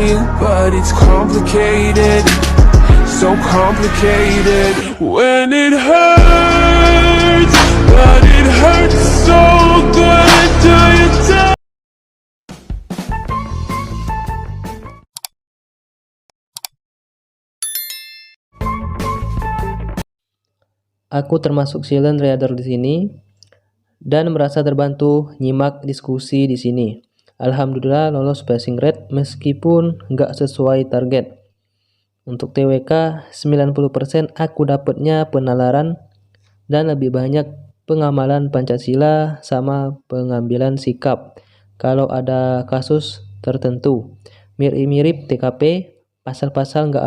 you, but it's complicated. So complicated when it hurts, but it hurts so good. Do you tell? Aku termasuk silent reader di sini dan merasa terbantu nyimak diskusi di sini. Alhamdulillah lolos passing rate meskipun nggak sesuai target. Untuk TWK 90% aku dapatnya penalaran dan lebih banyak pengamalan Pancasila sama pengambilan sikap kalau ada kasus tertentu. Mirip-mirip TKP, pasal-pasal nggak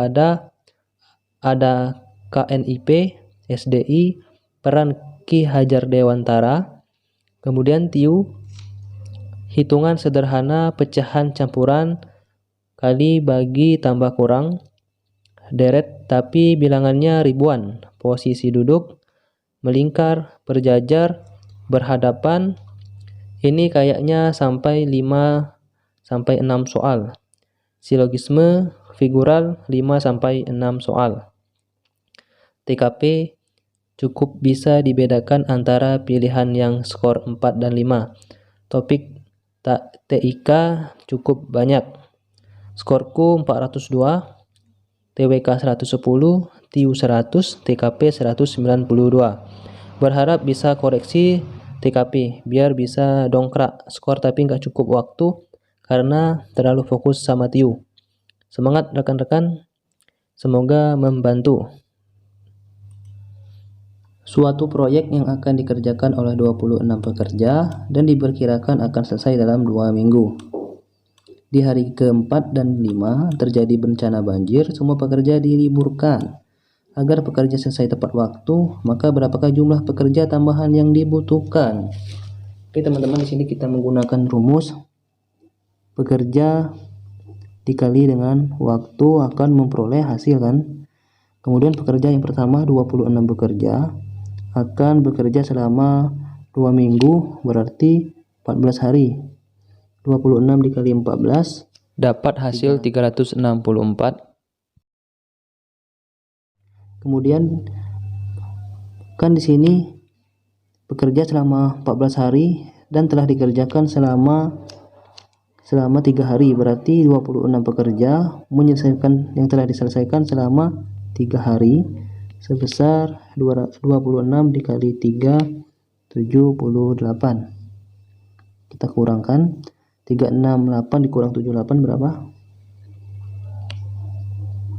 ada KNIP, SDI, peran Ki Hajar Dewantara, kemudian TIU, hitungan sederhana pecahan campuran kali bagi tambah kurang, deret tapi bilangannya ribuan, posisi duduk, melingkar, berjajar, berhadapan, ini kayaknya sampai 5-6 soal. Silogisme figural 5-6 soal. TKP cukup bisa dibedakan antara pilihan yang skor 4 dan 5. Topik TIK cukup banyak. Skorku 402, TWK 110, TIU 100, TKP 192. Berharap bisa koreksi TKP biar bisa dongkrak skor, tapi nggak cukup waktu karena terlalu fokus sama TIU. Semangat rekan-rekan, semoga membantu. Suatu proyek yang akan dikerjakan oleh 26 pekerja dan diperkirakan akan selesai dalam 2 minggu. Di hari keempat dan 5 terjadi bencana banjir, semua pekerja diliburkan. Agar pekerja selesai tepat waktu, maka berapakah jumlah pekerja tambahan yang dibutuhkan? Oke teman-teman, di sini kita menggunakan rumus pekerja dikali dengan waktu akan memperoleh hasil kan. Kemudian pekerja yang pertama 26 bekerja akan bekerja selama 2 minggu, berarti 14 hari. 26 dikali 14 dapat hasil 364. Kemudian kan di sini bekerja selama 14 hari dan telah dikerjakan selama 3 hari, berarti 26 pekerja menyelesaikan yang telah diselesaikan selama 3 hari sebesar 26 dikali 3, 78. Kita kurangkan 368 dikurang 78 berapa?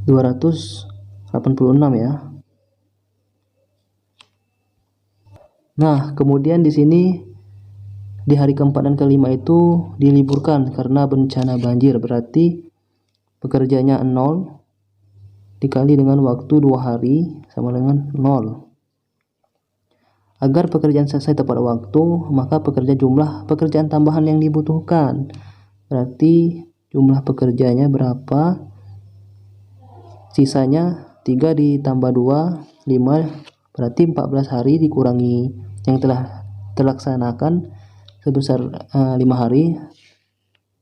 286 ya. Nah, kemudian di sini di hari keempat dan kelima itu diliburkan karena bencana banjir, berarti pekerjanya 0 dikali dengan waktu 2 hari sama dengan 0. Agar pekerjaan selesai tepat waktu, maka jumlah pekerjaan tambahan yang dibutuhkan. Berarti jumlah pekerjanya berapa? Sisanya 3 ditambah 2, 5. Berarti 14 hari dikurangi yang telah terlaksanakan sebesar 5 hari.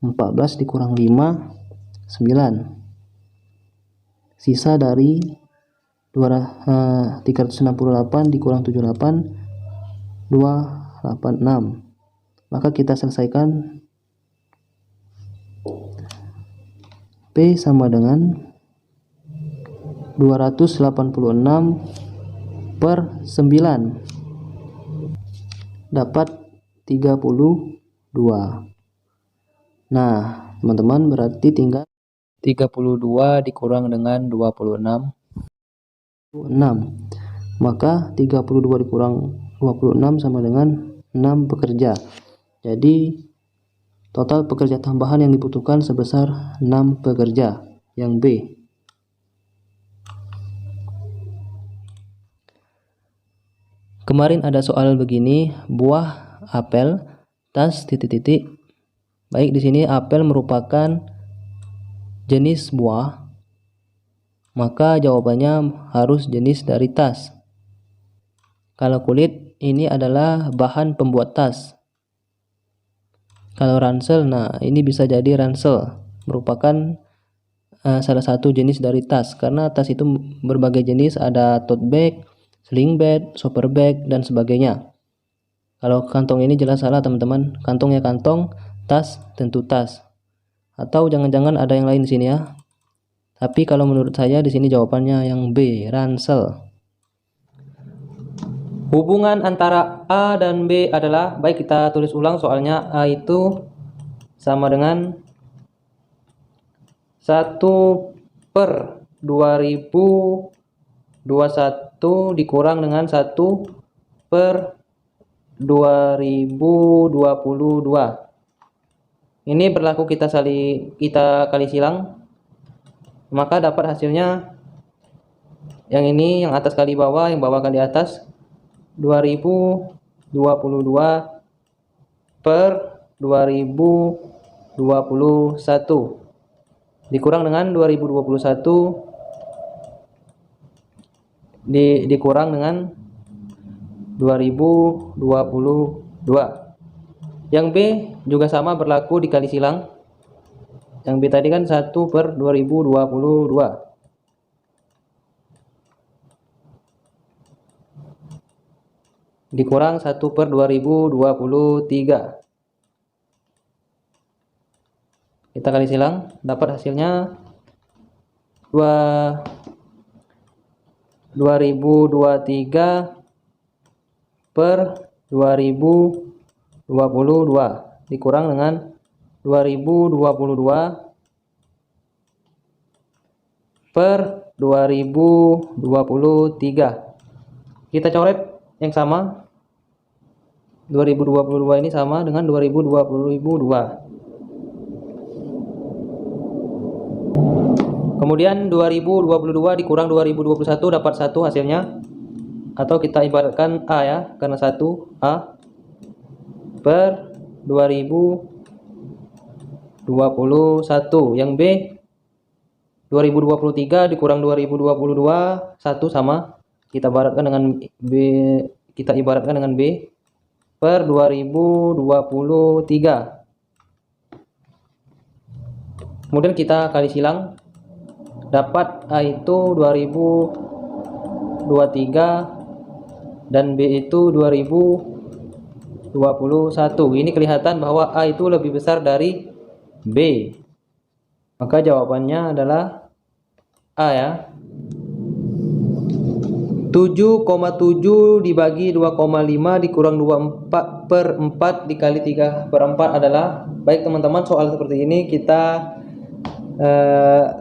14 dikurang 5, 9. Sisa dari 368 dikurang 78, 286. Maka kita selesaikan P sama dengan 286 per 9 dapat 32. Nah teman-teman, berarti tinggal 32 dikurang dengan 26, 6. Maka 32 dikurang 26 sama dengan 6 pekerja. Jadi total pekerja tambahan yang dibutuhkan sebesar 6 pekerja, yang B. Kemarin ada soal begini, buah apel tas titik-titik. Baik, di sini apel merupakan jenis buah, maka jawabannya harus jenis dari tas. Kalau kulit, ini adalah bahan pembuat tas. Kalau ransel, nah ini bisa jadi ransel, merupakan salah satu jenis dari tas, karena tas itu berbagai jenis, ada tote bag, sling bag, shopper bag, dan sebagainya. Kalau kantong ini jelas salah teman-teman, kantong ya kantong, tas tentu tas. Atau jangan-jangan ada yang lain di sini ya. Tapi kalau menurut saya di sini jawabannya yang B, ransel. Hubungan antara A dan B adalah, baik kita tulis ulang soalnya, A itu sama dengan 1/2021 dikurang dengan 1/2022. Ini berlaku kita kali silang, maka dapat hasilnya yang ini, yang atas kali bawah, yang bawah kali atas, 2022 per 2021 dikurang dengan 2021 dikurang dengan 2022. Yang B juga sama, berlaku dikali silang. Yang B tadi kan 1/2022 dikurang 1/2023. Kita kali silang, dapat hasilnya 2023 per 2022 dikurang dengan 2022 per 2023. Kita coret yang sama, 2022 ini sama dengan 2022. Kemudian 2022 dikurang 2021 dapat 1 hasilnya, atau kita ibaratkan A ya, karena 1 A per 2021. Yang B 2023 dikurang 2022, 1 sama, kita ibaratkan dengan B per 2023. Kemudian kita kali silang, dapat A itu 2023 dan B itu 2021. Ini kelihatan bahwa A itu lebih besar dari B. Maka jawabannya adalah A ya. 7,7 dibagi 2,5 dikurang 24/4 dikali 3/4 adalah, baik teman-teman, soal seperti ini kita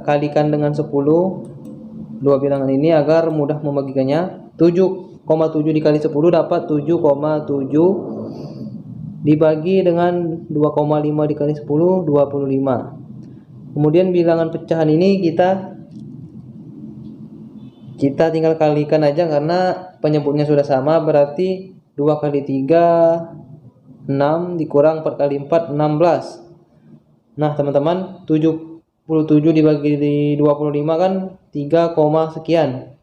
kalikan dengan 10 dua bilangan ini agar mudah membagikannya. 7,7 dikali 10 dapat 7,7 dibagi dengan 2,5 dikali 10 25. Kemudian bilangan pecahan ini kita tinggal kalikan aja karena penyebutnya sudah sama, berarti 2 kali 3 6 dikurang 4 kali 4 16. Nah teman-teman, 77 dibagi 25 kan 3, sekian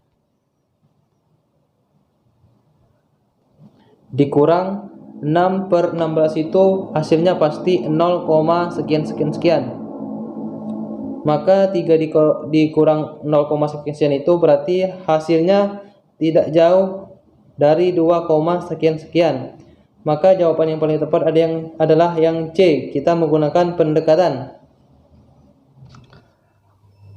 dikurang 6/16 itu hasilnya pasti 0, sekian. Maka 3 dikurang 0, sekian itu berarti hasilnya tidak jauh dari 2, sekian. Maka jawaban yang paling tepat adalah yang C. Kita menggunakan pendekatan.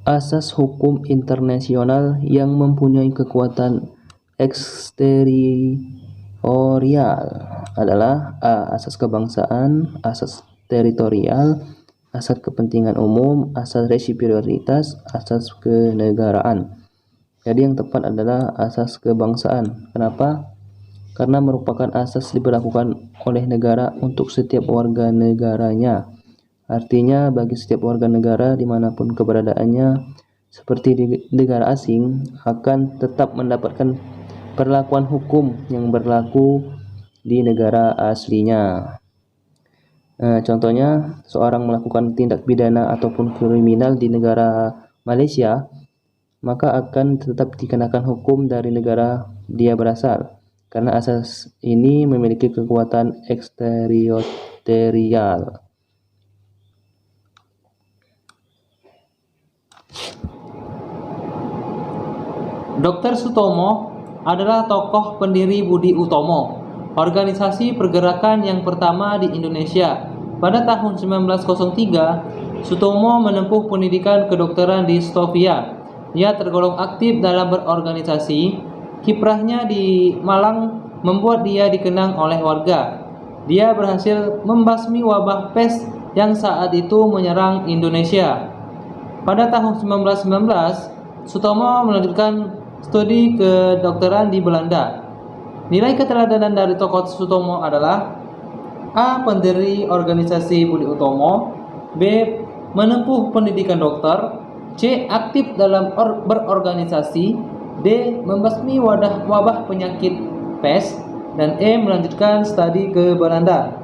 Asas hukum internasional yang mempunyai kekuatan eksteritorial adalah A. Asas kebangsaan, asas teritorial, asas kepentingan umum, asas resiprositas, asas kenegaraan. Jadi yang tepat adalah asas kebangsaan. Kenapa? Karena merupakan asas diberlakukan oleh negara untuk setiap warga negaranya. Artinya bagi setiap warga negara dimanapun keberadaannya, seperti di negara asing, akan tetap mendapatkan perlakuan hukum yang berlaku di negara aslinya. Contohnya, seorang melakukan tindak pidana ataupun kriminal di negara Malaysia, maka akan tetap dikenakan hukum dari negara dia berasal, karena asas ini memiliki kekuatan eksteritorial. Dr. Sutomo adalah tokoh pendiri Budi Utomo, organisasi pergerakan yang pertama di Indonesia. Pada tahun 1903, Sutomo menempuh pendidikan kedokteran di Stovia. Ia tergolong aktif dalam berorganisasi. Kiprahnya di Malang membuat dia dikenang oleh warga. Dia berhasil membasmi wabah pes yang saat itu menyerang Indonesia. Pada tahun 1919, Sutomo melanjutkan studi kedokteran di Belanda. Nilai keteladanan dari tokoh Sutomo adalah A. Pendiri organisasi Budi Utomo, B. Menempuh pendidikan dokter, C. Aktif dalam berorganisasi, D. Membasmi wabah penyakit pes, dan E. Melanjutkan studi ke Belanda.